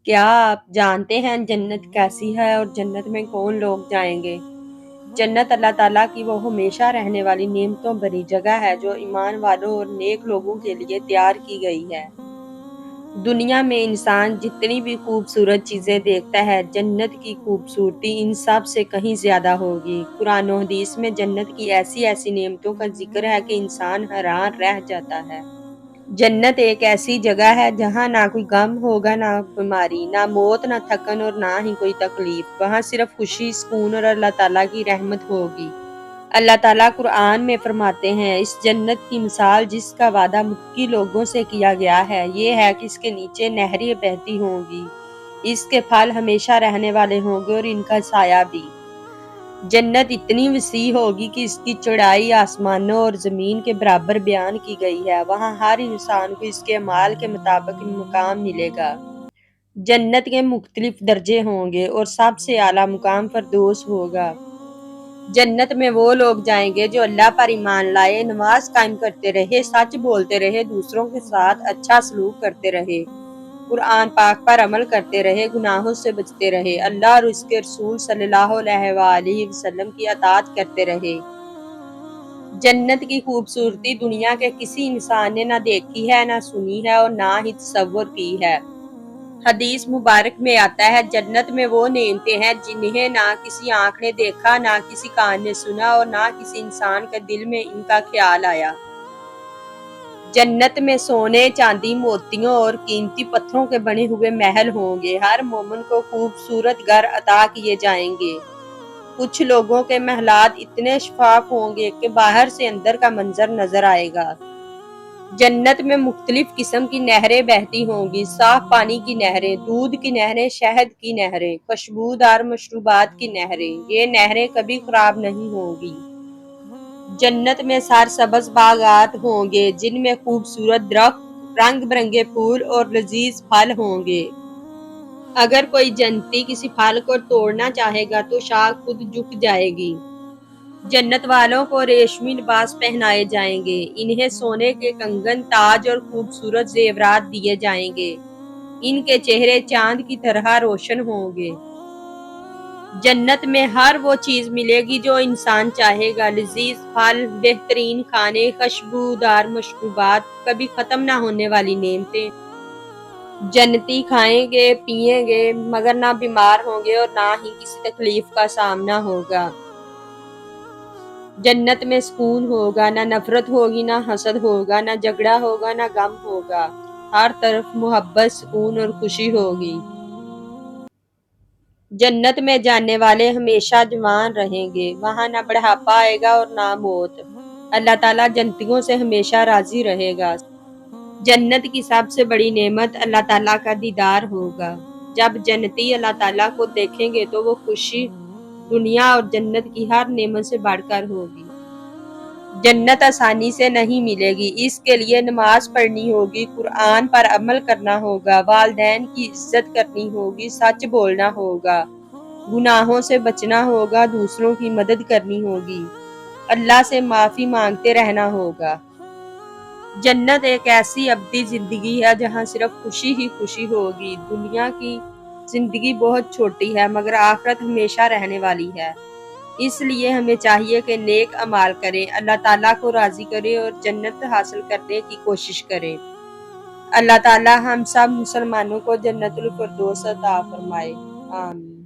کیا آپ جانتے ہیں جنت کیسی ہے اور جنت میں کون لوگ جائیں گے؟ جنت اللہ تعالیٰ کی وہ ہمیشہ رہنے والی نعمتوں بھری جگہ ہے جو ایمان والوں اور نیک لوگوں کے لیے تیار کی گئی ہے۔ دنیا میں انسان جتنی بھی خوبصورت چیزیں دیکھتا ہے، جنت کی خوبصورتی ان سب سے کہیں زیادہ ہوگی۔ قرآن و حدیث میں جنت کی ایسی ایسی نعمتوں کا ذکر ہے کہ انسان حیران رہ جاتا ہے۔ جنت ایک ایسی جگہ ہے جہاں نہ کوئی غم ہوگا، نہ بیماری، نہ موت، نہ تھکن اور نہ ہی کوئی تکلیف۔ وہاں صرف خوشی، سکون اور اللہ تعالیٰ کی رحمت ہوگی۔ اللہ تعالیٰ قرآن میں فرماتے ہیں، اس جنت کی مثال جس کا وعدہ مکی لوگوں سے کیا گیا ہے، یہ ہے کہ اس کے نیچے نہریں بہتی ہوں گی، اس کے پھل ہمیشہ رہنے والے ہوں گے اور ان کا سایہ بھی۔ جنت اتنی وسیع ہوگی کہ اس کی چوڑائی آسمانوں اور زمین کے برابر بیان کی گئی ہے۔ وہاں ہر انسان کو اس کے اعمال کے مطابق مقام ملے گا۔ جنت کے مختلف درجے ہوں گے اور سب سے اعلیٰ مقام فردوس ہوگا۔ جنت میں وہ لوگ جائیں گے جو اللہ پر ایمان لائے، نماز قائم کرتے رہے، سچ بولتے رہے، دوسروں کے ساتھ اچھا سلوک کرتے رہے، قرآن پاک پر عمل کرتے رہے، گناہوں سے بچتے رہے، اللہ اور اس کے رسول صلی اللہ علیہ وآلہ وسلم کی اطاعت کرتے رہے۔ جنت کی خوبصورتی دنیا کے کسی انسان نے نہ دیکھی ہے، نہ سنی ہے اور نہ ہی تصور کی ہے۔ حدیث مبارک میں آتا ہے، جنت میں وہ نعمتیں ہیں جنہیں نہ کسی آنکھ نے دیکھا، نہ کسی کان نے سنا اور نہ کسی انسان کے دل میں ان کا خیال آیا۔ جنت میں سونے، چاندی، موتیوں اور قیمتی پتھروں کے بنے ہوئے محل ہوں گے۔ ہر مومن کو خوبصورت گھر عطا کیے جائیں گے۔ کچھ لوگوں کے محلات اتنے شفاف ہوں گے کہ باہر سے اندر کا منظر نظر آئے گا۔ جنت میں مختلف قسم کی نہریں بہتی ہوں گی، صاف پانی کی نہریں، دودھ کی نہریں، شہد کی نہریں، خوشبودار مشروبات کی نہریں۔ یہ نہریں کبھی خراب نہیں ہوں گی۔ جنت میں سرسبز باغات ہوں گے جن میں خوبصورت درخت، رنگ برنگے پھول اور لذیذ پھل ہوں گے۔ اگر کوئی جنتی کسی پھل کو توڑنا چاہے گا تو شاخ خود جھک جائے گی۔ جنت والوں کو ریشمی لباس پہنائے جائیں گے، انہیں سونے کے کنگن، تاج اور خوبصورت زیورات دیے جائیں گے۔ ان کے چہرے چاند کی طرح روشن ہوں گے۔ جنت میں ہر وہ چیز ملے گی جو انسان چاہے گا، لذیذ پھل، بہترین کھانے، خوشبودار مشروبات، کبھی ختم نہ ہونے والی نعمتیں۔ جنتی کھائیں گے، پیئیں گے، مگر نہ بیمار ہوں گے اور نہ ہی کسی تکلیف کا سامنا ہوگا۔ جنت میں سکون ہوگا، نہ نفرت ہوگی، نہ حسد ہوگا، نہ جھگڑا ہوگا، نہ غم ہوگا۔ ہر طرف محبت، سکون اور خوشی ہوگی۔ جنت میں جانے والے ہمیشہ جوان رہیں گے، وہاں نہ بڑھاپا آئے گا اور نہ موت۔ اللہ تعالیٰ جنتیوں سے ہمیشہ راضی رہے گا۔ جنت کی سب سے بڑی نعمت اللہ تعالیٰ کا دیدار ہوگا۔ جب جنتی اللہ تعالیٰ کو دیکھیں گے تو وہ خوشی دنیا اور جنت کی ہر نعمت سے بڑھ کر ہوگی۔ جنت آسانی سے نہیں ملے گی، اس کے لیے نماز پڑھنی ہوگی، قرآن پر عمل کرنا ہوگا، والدین کی عزت کرنی ہوگی، سچ بولنا ہوگا، گناہوں سے بچنا ہوگا، دوسروں کی مدد کرنی ہوگی، اللہ سے معافی مانگتے رہنا ہوگا۔ جنت ایک ایسی ابدی زندگی ہے جہاں صرف خوشی ہی خوشی ہوگی۔ دنیا کی زندگی بہت چھوٹی ہے مگر آخرت ہمیشہ رہنے والی ہے۔ اس لیے ہمیں چاہیے کہ نیک اعمال کریں، اللہ تعالیٰ کو راضی کریں اور جنت حاصل کرنے کی کوشش کریں۔ اللہ تعالیٰ ہم سب مسلمانوں کو جنت الفردوس عطا فرمائے، آمین۔